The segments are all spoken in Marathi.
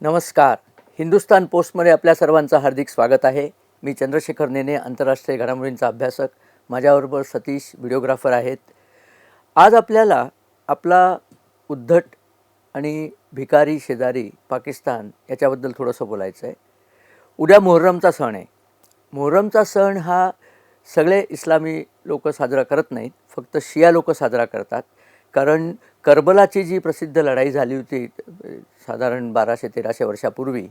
नमस्कार. हिंदुस्तान पोस्टमध्ये आपल्या सर्वांचं हार्दिक स्वागत आहे. मी चंद्रशेखर नेने, आंतरराष्ट्रीय घडामोडींचा अभ्यासक. माझ्याबरोबर सतीश व्हिडिओग्राफर आहेत. आज आपल्याला आपला उद्धट आणि भिकारी शेजारी पाकिस्तान याच्याबद्दल थोडंसं बोलायचं आहे. उद्या मोहर्रमचा सण आहे. मोहर्रमचा सण हा सगळे इस्लामी लोक साजरा करत नाहीत, फक्त शिया लोक साजरा करतात. कारण करबलाची जी प्रसिद्ध लढाई झाली होती साधारण 1200-1300 वर्षापूर्वी,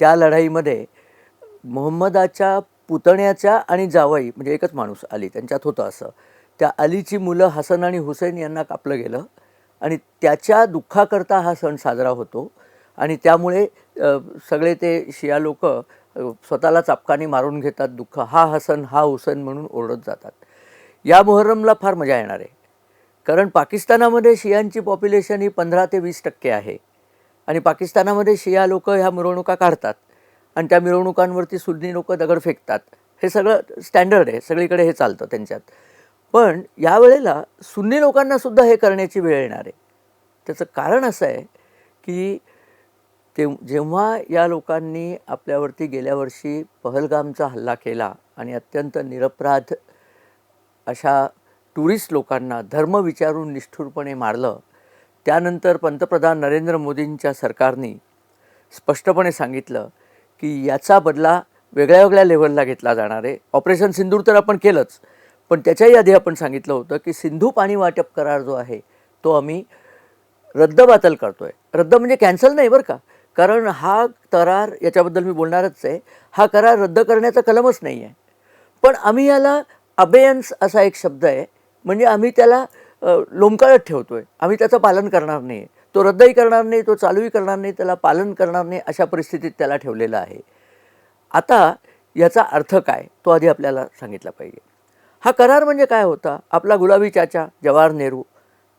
त्या लढाईमध्ये मोहम्मदाच्या पुतण्याच्या आणि जावई म्हणजे एकच माणूस अली त्यांच्यात होतं असं, त्या अलीची मुलं हसन आणि हुसेन यांना कापलं गेलं आणि त्याच्या दुःखाकरता हा सण साजरा होतो. आणि त्यामुळे सगळे ते शिया लोक स्वतःला चापकाने मारून घेतात. दुःख हा हसन हा हुसेन म्हणून ओरडत जातात. या मोहर्रमला फार मजा येणार आहे. कारण पाकिस्तानामध्ये शियांची पॉप्युलेशन ही 15 ते 20% आहे आणि पाकिस्तानामध्ये शिया लोक ह्या मिरवणुका काढतात आणि त्या मिरवणुकांवरती सुन्नी लोक दगड फेकतात. हे सगळं स्टँडर्ड आहे, सगळीकडे हे चालतं त्यांच्यात. पण यावेळेला सुन्नी लोकांनासुद्धा हे करण्याची वेळ येणार आहे. त्याचं कारण असं आहे की जेव्हा या लोकांनी आपल्यावरती गेल्या वर्षी पहलगामचा हल्ला केला आणि अत्यंत निरपराध अशा टुरिस्ट लोकांना धर्म विचारून निष्ठुरपणे मारलं, त्यानंतर पंतप्रधान नरेंद्र मोदींच्या सरकारने स्पष्टपणे सांगितलं की याचा बदला वेगळ्या वेगळ्या लेव्हलला घेतला जाणार आहे. ऑपरेशन सिंदूर तर आपण केलंच, पण त्याच्याही आधी आपण सांगितलं होतं की सिंधू पाणी वाटप करार जो आहे तो आम्ही रद्दबातल करतो आहे. रद्द म्हणजे कॅन्सल नाही बरं का, कारण हा करार, याच्याबद्दल मी बोलणारच आहे, हा करार रद्द करण्याचा कलमच नाही आहे. पण आम्ही याला अबेयन्स असा एक शब्द आहे, म्हणजे आम्ही त्याला लोंबकळत ठेवतो आहे. आम्ही त्याचं पालन करणार नाही, तो रद्दही करणार नाही, तो चालूही करणार नाही, त्याला पालन करणार नाही, अशा परिस्थितीत त्याला ठेवलेलं आहे. आता याचा अर्थ काय तो आधी आपल्याला सांगितला पाहिजे. हा करार म्हणजे काय होता? आपला गुलाबी चाचा जवाहर नेहरू,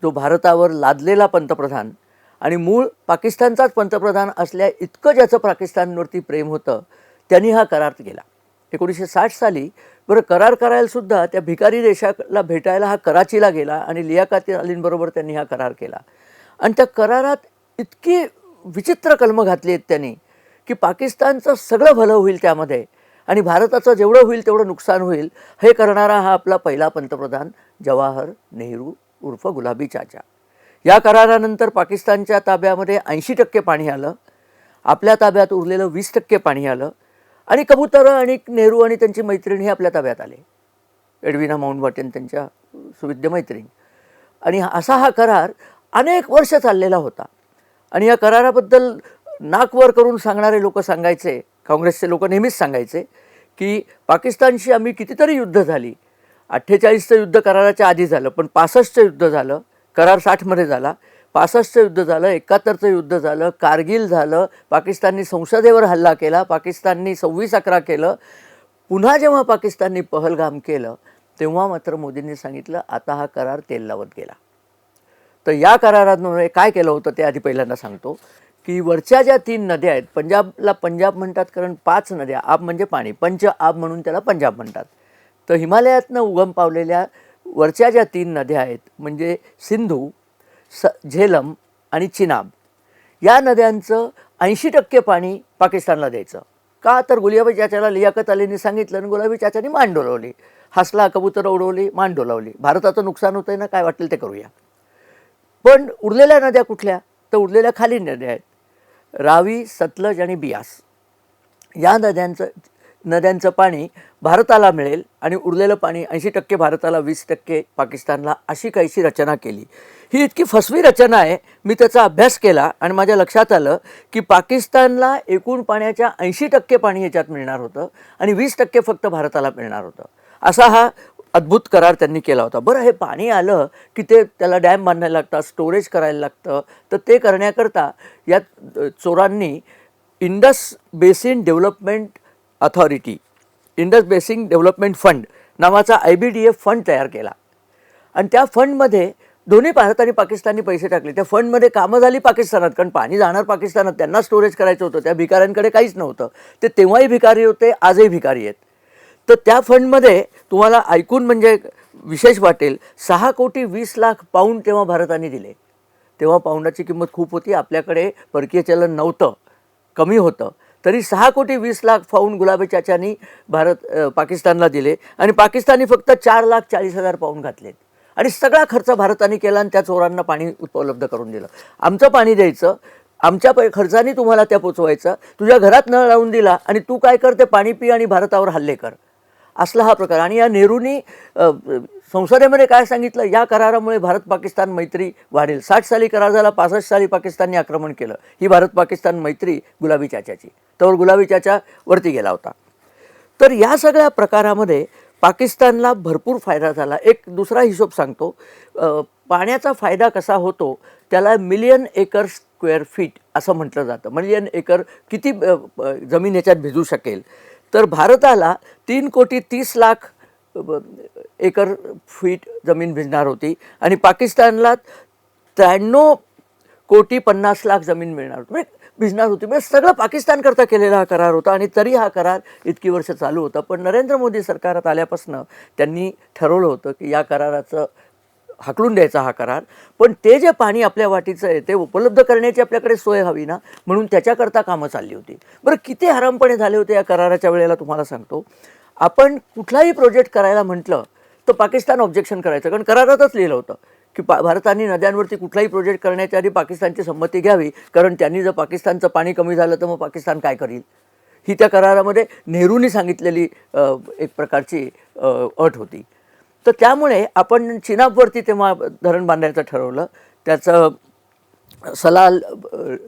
जो भारतावर लादलेला पंतप्रधान आणि मूळ पाकिस्तानचाच पंतप्रधान असल्या इतकं ज्याचं पाकिस्तानवरती प्रेम होतं, त्यांनी हा करार केला 1960 साली. बरं, करार करायलासुद्धा त्या भिकारी देशाला भेटायला हा कराचीला गेला आणि लियाकत अलींबरोबर त्यांनी हा करार केला. आणि त्या करारात इतकी विचित्र कलमं घातली आहेत त्यांनी की पाकिस्तानचं सगळं भलं होईल त्यामध्ये आणि भारताचं जेवढं होईल तेवढं नुकसान होईल, हे करणारा हा आपला पहिला पंतप्रधान जवाहर नेहरू उर्फ गुलाबी चाचा. या करारानंतर पाकिस्तानच्या ताब्यामध्ये 80% पाणी आलं, आपल्या ताब्यात उरलेलं 20% पाणी आलं आणि कबूतरं आणि नेहरू आणि त्यांची मैत्रीण हे आपल्या ताब्यात आले, एडविना माउंटबॅटन त्यांच्या सुविद्य मैत्रीण. आणि असा हा करार अनेक वर्ष चाललेला होता. आणि या कराराबद्दल नाक वर करून सांगणारे लोक सांगायचे, काँग्रेसचे लोक नेहमीच सांगायचे की पाकिस्तानशी आम्ही कितीतरी युद्ध झाली. 48चं युद्ध कराराच्या आधी झालं, पण 65चं युद्ध झालं, करार 60मध्ये झाला. 65चं युद्ध झालं, 71चं युद्ध झालं, कारगिल झालं, पाकिस्ताननी संसदेवर हल्ला केला, पाकिस्ताननी 26/11 केलं. पुन्हा जेव्हा पाकिस्ताननी पहलगाम केलं तेव्हा मात्र मोदींनी सांगितलं आता हा करार तेल लावत गेला. तर या करारामुळे काय केलं होतं ते आधी पहिल्यांदा सांगतो की वरच्या ज्या 3 नद्या आहेत, पंजाबला पंजाब म्हणतात कारण 5 नद्या, आब म्हणजे पाणी, पंच आब म्हणून त्याला पंजाब म्हणतात. तर हिमालयातनं उगम पावलेल्या वरच्या ज्या 3 नद्या आहेत म्हणजे सिंधू, झेलम आणि चिनाब, या नद्यांचं 80% पाणी पाकिस्तानला द्यायचं. का? तर गुलाबी चाचाला लियाकत अलींनी सांगितलं आणि गुलाबी चाचानी मान डोलावली, हसला, कबूतर उडवली, मान डोलावली. भारताचं नुकसान होतंय ना, काय वाटेल ते करूया. पण उरलेल्या नद्या कुठल्या? तर उरलेल्या खाली नद्या आहेत, रावी, सतलज आणि बियास. या नद्यांचं पाणी भारताला मिळेल आणि उरलेलं पाणी 80% भारताला, 20% पाकिस्तानला, अशी काहीशी रचना केली. ही इतकी फसवी रचना आहे. मी त्याचा अभ्यास केला आणि माझ्या लक्षात आलं की पाकिस्तानला एकूण पाण्याच्या 80% पाणी याच्यात मिळणार होतं आणि 20% फक्त भारताला मिळणार होतं. असा हा अद्भुत करार त्यांनी केला होता. बरं, हे पाणी आलं की त्याला डॅम बांधायला लागतात, स्टोरेज करायला लागतं. तर ते करण्याकरता या चोरांनी Indus basin development authority, Indus basin development fund नावाचा IBDF फंड तयार केला आणि त्या फंडमध्ये दोन्ही भारत आणि पाकिस्ताननी पैसे टाकले. त्या फंडमध्ये कामं झाली पाकिस्तानात, कारण पाणी जाणार पाकिस्तानात, त्यांना स्टोरेज करायचं होतं. त्या भिकाऱ्यांकडे काहीच नव्हतं. ते तेव्हाही भिकारी होते, आजही भिकारी आहेत. तर त्या फंडमध्ये तुम्हाला ऐकून म्हणजे विशेष वाटेल, 6,20,00,000 पाऊंड तेव्हा भारताने दिले. तेव्हा पाऊंडाची किंमत खूप होती, आपल्याकडे परकीय चलन नव्हतं. कमी होतं तरी 6,20,00,000 पाऊंड गुलाबी चाचांनी पाकिस्तानला दिले आणि पाकिस्तानी फक्त 4,40,000 पाऊंड घातलेत आणि सगळा खर्च भारताने केला आणि त्या चोरांना पाणी उपलब्ध करून दिलं. आमचं पाणी द्यायचं, आमच्या खर्चाने तुम्हाला त्या पोचवायचं, तुझ्या घरात नळ लावून दिला आणि तू काय कर, ते पाणी पी आणि भारतावर हल्ले कर, असला हा प्रकार. आणि या नेहरूंनी संसदेमध्ये काय सांगितलं, या करारामुळे भारत पाकिस्तान मैत्री वाढेल. 60 साली करार झाला, 65 साली पाकिस्तानने आक्रमण केलं. ही भारत पाकिस्तान मैत्री गुलाबी चाचाची, तर गुलाबी चाचा वरती गेला होता. तर या सगळ्या प्रकारामध्ये पाकिस्तानला भरपूर फायदा झाला. एक दुसरा हिशोब सांगतो, पाण्याचा फायदा कसा होतो त्याला मिलियन एकर स्क्वेअर फीट असं म्हटलं जातं. मिलियन एकर किती जमीन याच्यात भिजू शकेल, तर भारताला 3,30,00,000 एकर फीट जमीन भिजणार होती आणि पाकिस्तानला 93,50,00,000 जमीन मिळणार होती, म्हणजे भिजणार होती. म्हणजे सगळं पाकिस्तानकरता केलेला हा करार होता आणि तरी हा करार इतकी वर्ष चालू होता. पण नरेंद्र मोदी सरकारात आल्यापासून त्यांनी ठरवलं होतं की या कराराचं हाकलून द्यायचा हा करार. पण ते जे पाणी आपल्या वाटीचं आहे ते उपलब्ध करण्याची आपल्याकडे सोय हवी ना, म्हणून त्याच्याकरता कामं चालली होती. बरं, किती हरामपणे झाले होते या कराराच्या वेळेला तुम्हाला सांगतो. आपण कुठलाही प्रोजेक्ट करायला म्हटलं तर पाकिस्तान ऑब्जेक्शन करायचं, कारण करारातच लिहिलं होतं की भारताने नद्यांवरती कुठलाही प्रोजेक्ट करण्याच्या आधी पाकिस्तानची संमती घ्यावी, कारण त्यांनी जर पाकिस्तानचं पाणी कमी झालं तर मग पाकिस्तान काय करील, ही त्या करारामध्ये नेहरूंनी सांगितलेली एक प्रकारची अट होती. तर त्यामुळे आपण चिनाबवरती तेव्हा धरण बांधायचं ठरवलं. त्याचं सलाल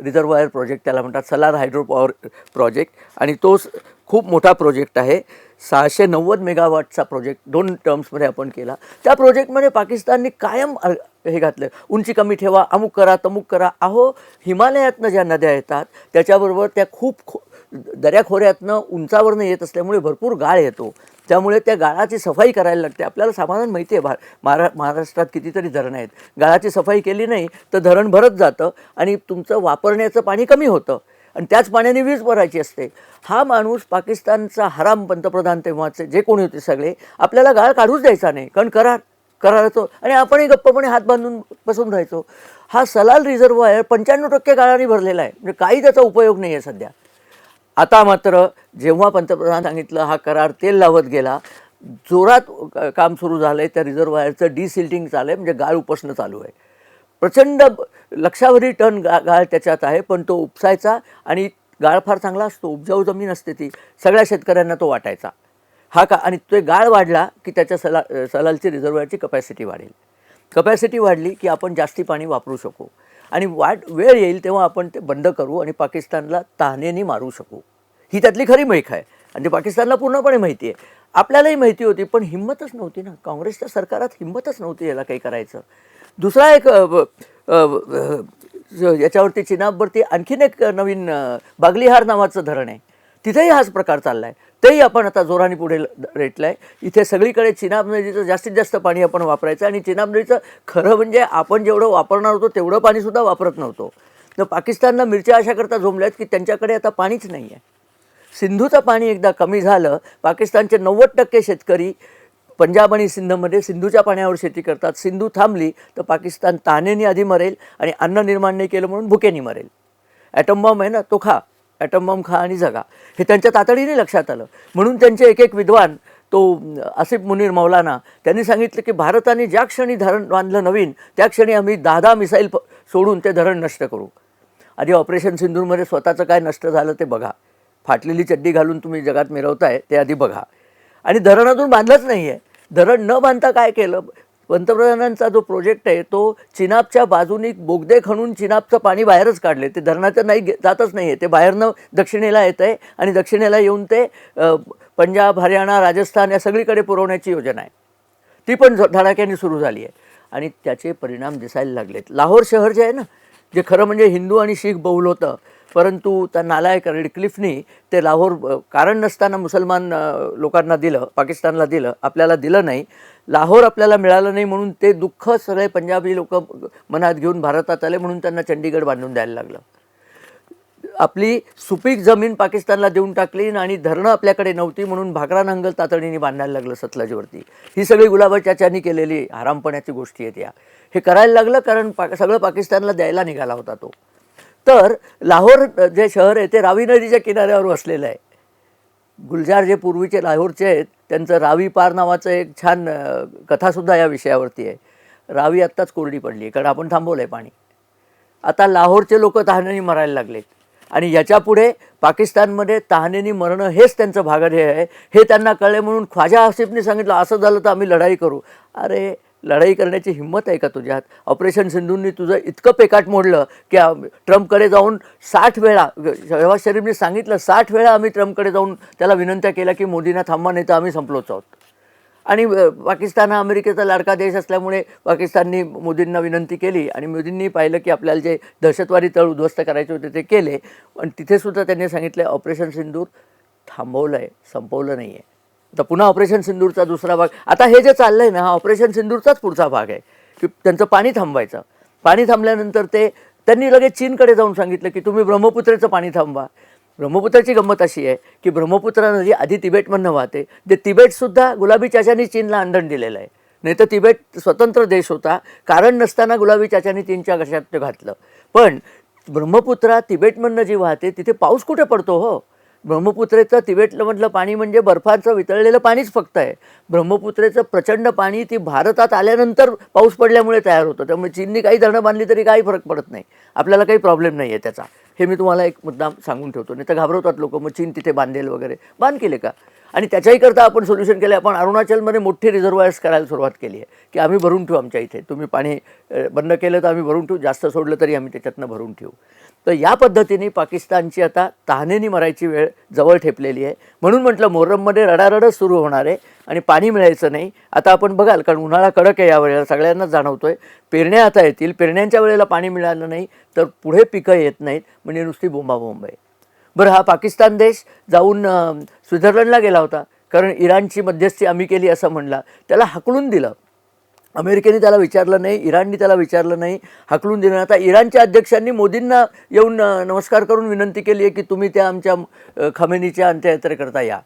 रिझर्वायर प्रोजेक्ट त्याला म्हणतात, सलाल हायड्रो पॉवर प्रोजेक्ट, आणि तो खूप मोठा प्रोजेक्ट आहे. 690 मेगावॉटचा प्रोजेक्ट 2 टर्म्समध्ये आपण केला. त्या प्रोजेक्टमध्ये पाकिस्तानने कायम हे घातलं, उंची कमी ठेवा, अमुक करा, तमुक करा. अहो, हिमालयातनं ज्या नद्या येतात त्याच्याबरोबर त्या खूप दऱ्याखोऱ्यातनं उंचावरनं येत असल्यामुळे भरपूर गाळ येतो. त्यामुळे त्या गाळाची सफाई करायला लागते. आपल्याला सामान्य माहिती आहे, महाराष्ट्रात कितीतरी धरणं आहेत. गाळाची सफाई केली नाही तर धरण भरत जातं आणि तुमचं वापरण्याचं पाणी कमी होतं आणि त्याच पाण्याने वीज भरायची असते. हा माणूस पाकिस्तानचा हराम पंतप्रधान तेव्हाचे जे कोणी होते सगळे, आपल्याला गाळ काढूच द्यायचा नाही, कारण कराराचं, आणि आपणही गप्पपणे हात बांधून बसून राहायचो. हा सलाल रिझर्वायर 95% गाळाने भरलेला आहे, म्हणजे काही त्याचा उपयोग नाही आहे सध्या. आता मात्र जेव्हा पंतप्रधान सांगितलं हा करार तेल लावत गेला, जोरात काम सुरू झालं आहे. त्या रिझर्वायरचं डिसिल्टिंग चालू आहे, म्हणजे गाळ उपसणं चालू आहे. प्रचंड लक्षावधी टन गाळ त्याच्यात आहे, पण तो उपसायचा आणि गाळ फार चांगला असतो, उपजाऊ जमीन असते ती, सगळ्या शेतकऱ्यांना तो वाटायचा. आणि तो गाळ वाढला की त्याच्या सलालची रिझर्वायरची कपॅसिटी वाढेल. कपॅसिटी वाढली की आपण जास्ती पाणी वापरू शकू आणि वेळ येईल तेव्हा आपण ते बंद करू आणि पाकिस्तानला तहानेने मारू शकू. ही त्यातली खरी मैख आहे आणि ते पाकिस्तानला पूर्णपणे माहिती आहे. आपल्यालाही माहिती होती, पण हिंमतच नव्हती ना, काँग्रेसच्या सरकारात हिंमतच नव्हती याला काही करायचं. दुसरा एक याच्यावरती चिनाबवरती आणखीन एक नवीन बागलीहार नावाचं धरण आहे, तिथेही हाच प्रकार चालला आहे. तेही आपण आता जोराने पुढे रेटलं आहे. इथे सगळीकडे चिनाब नदीचं जास्तीत जास्त पाणी आपण वापरायचं आणि चिनाब नदीचं खरं म्हणजे आपण जेवढं वापरणार होतो तेवढं पाणीसुद्धा वापरत नव्हतो. तर पाकिस्तानला मिरच्या अशा करता झोंबल्यात की त्यांच्याकडे आता पाणीच नाही आहे. सिंधूचं पाणी एकदा कमी झालं, पाकिस्तानचे 90% शेतकरी पंजाब आणि सिंधमध्ये सिंधूच्या पाण्यावर शेती करतात. सिंधू थांबली तर पाकिस्तान तहानेने आधी मरेल आणि अन्न निर्माण नाही केलं म्हणून भुकेने मरेल. ॲटम बॉम्ब आहे ना, तो खा, ॲटम बॉम्ब खा आणि जगा, हे त्यांच्या तातडीने लक्षात आलं. म्हणून त्यांचे एक विद्वान, तो आसिफ मुनीर मौलाना, त्यांनी सांगितलं की भारताने ज्या क्षणी धरण बांधलं नवीन, त्या क्षणी आम्ही 10 मिसाईल सोडून ते धरण नष्ट करू. आधी ऑपरेशन सिंदूरमध्ये स्वतःचं काय नष्ट झालं ते बघा. फाटलेली चड्डी घालून तुम्ही जगात मिरवताय ते आधी बघा. आणि धरण अजून बांधलंच नाही आहे. धरण न बांधता काय केलं, पंतप्रधानांचा जो प्रोजेक्ट आहे तो चिनाबच्या बाजूनी बोगदे खणून चिनाबचं पाणी बाहेरच काढले. ते धरणाचं नाही जातच नाही आहे, ते बाहेरनं दक्षिणेला येतं आहे आणि दक्षिणेला येऊन ते पंजाब, हरियाणा, राजस्थान या सगळीकडे पुरवण्याची योजना आहे. ती पण धडाक्याने सुरू झाली आहे आणि त्याचे परिणाम दिसायला लागलेत. लाहोर शहर जे आहे ना, जे खरं म्हणजे हिंदू आणि शीख बहुल होतं, परंतु त्या नालायक रेडक्लिफनी ते लाहोर कारण नसताना मुसलमान लोकांना दिलं, पाकिस्तानला दिलं, आपल्याला दिलं नाही. लाहोर आपल्याला मिळालं नाही म्हणून ते दुःख सगळे पंजाबी लोक मनात घेऊन भारतात आले, म्हणून त्यांना चंडीगड बांधून द्यायला लागलं. आपली सुपीक जमीन पाकिस्तानला देऊन टाकली आणि धरणं आपल्याकडे नव्हती म्हणून भाकरा नांगल तातडीने बांधायला लागलं सतलजवरती. ही सगळी गुलाबा चाचांनी केलेली हरामपणाची गोष्टी आहेत या. हे करायला लागलं कारण सगळं पाकिस्तानला द्यायला निघाला होता तो. तर लाहोर जे शहर आहे ते रावी नदीच्या किनाऱ्यावर वसलेलं आहे. गुलजार जे पूर्वीचे लाहोरचे आहेत त्यांचं रावी पार नावाचं एक छान कथासुद्धा या विषयावरती आहे. रावी आत्ताच कोरडी पडली आहे कारण आपण थांबवलं आहे पाणी. आता लाहोरचे लोक तहानेने मरायला लागलेत आणि याच्यापुढे पाकिस्तानमध्ये तहानेने मरणं हेच त्यांचं भागधेय आहे हे त्यांना कळले. म्हणून ख्वाजा आसिफने सांगितलं असं झालं तर आम्ही लढाई करू. अरे लढाई करण्याची हिंमत आहे का तुझ्यात? ऑपरेशन सिंधूंनी तुझं इतकं पेकाट मोडलं की ट्रम्पकडे जाऊन 60 वेळा शहबाज शरीफने सांगितलं 60 वेळा आम्ही ट्रम्पकडे जाऊन त्याला विनंत्या केल्या की मोदींना थांबा नाही तर आम्ही संपलोच आहोत. आणि पाकिस्तान हा अमेरिकेचा लाडका देश असल्यामुळे पाकिस्ताननी मोदींना विनंती केली आणि मोदींनी पाहिलं की आपल्याला जे दहशतवादी तळ उद्ध्वस्त करायचे होते ते केले. पण तिथेसुद्धा त्यांनी सांगितलं ऑपरेशन सिंदूर थांबवलं आहे, संपवलं नाही आहे. आता पुन्हा ऑपरेशन सिंदूरचा दुसरा भाग. आता हे जे चाललं आहे ना हा ऑपरेशन सिंदूरचाच पुढचा भाग आहे की त्यांचं पाणी थांबवायचं. पाणी थांबल्यानंतर त्यांनी लगेच चीनकडे जाऊन सांगितलं की तुम्ही ब्रह्मपुत्रेचं पाणी थांबवा. ब्रह्मपुत्राची गंमत अशी आहे की ब्रह्मपुत्रा नदी आधी तिबेटमधनं वाहते. ते तिबेटसुद्धा गुलाबी चाचांनी चीनला अंधण दिलेलं आहे. नाही तर तिबेट स्वतंत्र देश होता. कारण नसताना गुलाबी चाचांनी चीनच्या घशात ते घातलं. पण ब्रह्मपुत्रा तिबेटमधनं जी वाहते तिथे पाऊस कुठे पडतो हो? ब्रह्मपुत्रेचं तिबेटमधलं पाणी म्हणजे बर्फाचं वितळलेलं पाणीच फक्त आहे. ब्रह्मपुत्रेचं प्रचंड पाणी ती भारतात आल्यानंतर पाऊस पडल्यामुळे तयार होतं. त्यामुळे चीननी काही धरणं बांधली तरी काही फरक पडत नाही. आपल्याला काही प्रॉब्लेम नाही आहे त्याचा. हे मी तुम्हाला एक मुद्दाम सांगून ठेवतो. नाही तर घाबरवतात लोक मग चीन तिथे बांधेल वगैरे. बांध केले का? आणि त्याच्याही करता आपण सोल्युशन केलं. आपण अरुणाचलमध्ये मोठी रिझर्वायर्स करायला सुरुवात केली आहे की आम्ही भरून ठेवू आमच्या इथे. तुम्ही पाणी बंद केलं तर आम्ही भरून ठेवू, जास्त सोडलं तरी आम्ही त्याच्यातनं भरून ठेवू. तर या पद्धतीने पाकिस्तानची आता तहानेनी मरायची वेळ जवळ ठेपलेली आहे. म्हणून म्हटलं मोहरममध्ये रडारडच सुरू होणार आहे आणि पाणी मिळायचं नाही. आता आपण बघाल कारण उन्हाळा कडक आहे यावेळेला सगळ्यांनाच जाणवतो आहे. पेरण्या आता येतील. पेरण्यांच्या वेळेला पाणी मिळालं नाही तर पुढे पिकं येत नाहीत म्हणजे नुसती बोंबाबोंब आहे. बरं हा पाकिस्तान देश जाऊन स्वित्झर्लंडला गेला होता कारण इराणची मध्यस्थी आम्ही केली असं म्हणला. त्याला हाकलून दिलं. अमेरिकेने त्याला विचारलं नाही, इराणनी त्याला विचारलं नाही, हाकलून दिलं. आता इराणच्या अध्यक्षांनी मोदींना येऊन नमस्कार करून विनंती केली आहे की तुम्ही त्या आमच्या खमेनीच्या अंत्ययात्रेकरता या.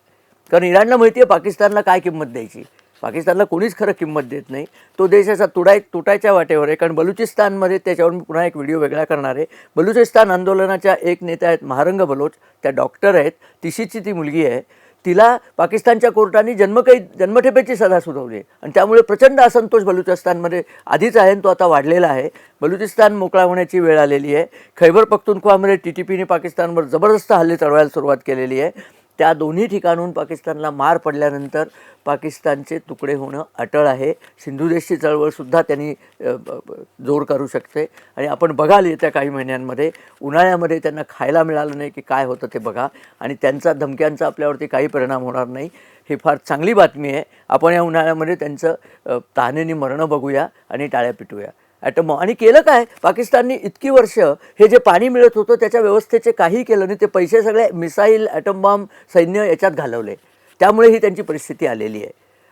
कारण इराणला माहिती आहे पाकिस्तानला काय किंमत द्यायची. पाकिस्तानला कोणीच खरं किंमत देत नाही. तो देश असा तुटायच्या वाटेवर आहे. कारण बलुचिस्तानमध्ये त्याच्यावर मी पुन्हा एक व्हिडिओ वेगळा करणार आहे. बलुचिस्तान आंदोलनाच्या एक नेत्या आहेत महारंग बलोच. त्या डॉक्टर आहेत. तिशीची ती मुलगी आहे. तिला पाकिस्तानच्या कोर्टाने जन्मठेपेची सजा सुनावली आणि त्यामुळे प्रचंड असंतोष बलुचिस्तानमध्ये आधीच आहे आणि तो आता वाढलेला आहे. बलुचिस्तान मोकळा होण्याची वेळ आलेली आहे. खैबर पख्तूनख्वामध्ये TTPने पाकिस्तानवर जबरदस्त हल्ले चढवायला सुरुवात केलेली आहे. त्या दोन्ही ठिकाणून पाकिस्तानला मार पडल्यानंतर पाकिस्तानचे तुकडे होणं अटळ आहे. सिंधू देशची चळवळसुद्धा त्यांनी जोर करू शकते आणि आपण बघाल येत्या काही महिन्यांमध्ये उन्हाळ्यामध्ये त्यांना खायला मिळालं नाही की काय होतं ते बघा आणि त्यांचा धमक्यांचा आपल्यावरती काही परिणाम होणार नाही. ही फार चांगली बातमी आहे. आपण या उन्हाळ्यामध्ये त्यांचं तहानेने मरणं बघूया आणि टाळ्या पिटूया. आणि केलं काय? पाकिस्तानने इतकी वर्ष हे जे पाणी मिळत होतं त्याच्या व्यवस्थेचे काही केलं नाही. ते पैसे सगळे मिसाईल, ॲटम बॉम्ब, सैन्य याच्यात घालवले. त्यामुळे ही त्यांची परिस्थिती आलेली आहे.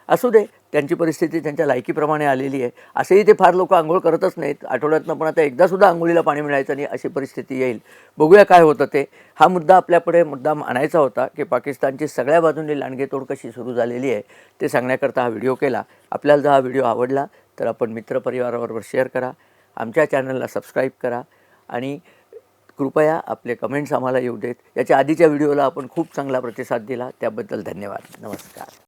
असू दे, त्यांची परिस्थिती त्यांच्या लायकीप्रमाणे आलेली आहे. असेही ते फार लोक आंघोळ करतच नाहीत आठवड्यातनं, पण आता एकदासुद्धा आंघोळीला पाणी मिळायचं नाही अशी परिस्थिती येईल. बघूया काय होतं ते. हा मुद्दा आपल्यापुढे मुद्दाम आणायचा होता की पाकिस्तानची सगळ्या बाजूंनी लांडगेतोड कशी सुरू झालेली आहे ते सांगण्याकरता हा व्हिडिओ केला. आपल्याला जर हा व्हिडिओ आवडला तर आपण मित्रपरिवाराबरोबर शेअर करा, आमच्या चॅनलला सबस्क्राईब करा आणि कृपया आपले कमेंट्स आम्हाला येऊ देत. याच्या आधीच्या व्हिडिओला आपण खूप चांगला प्रतिसाद दिला त्याबद्दल धन्यवाद. नमस्कार.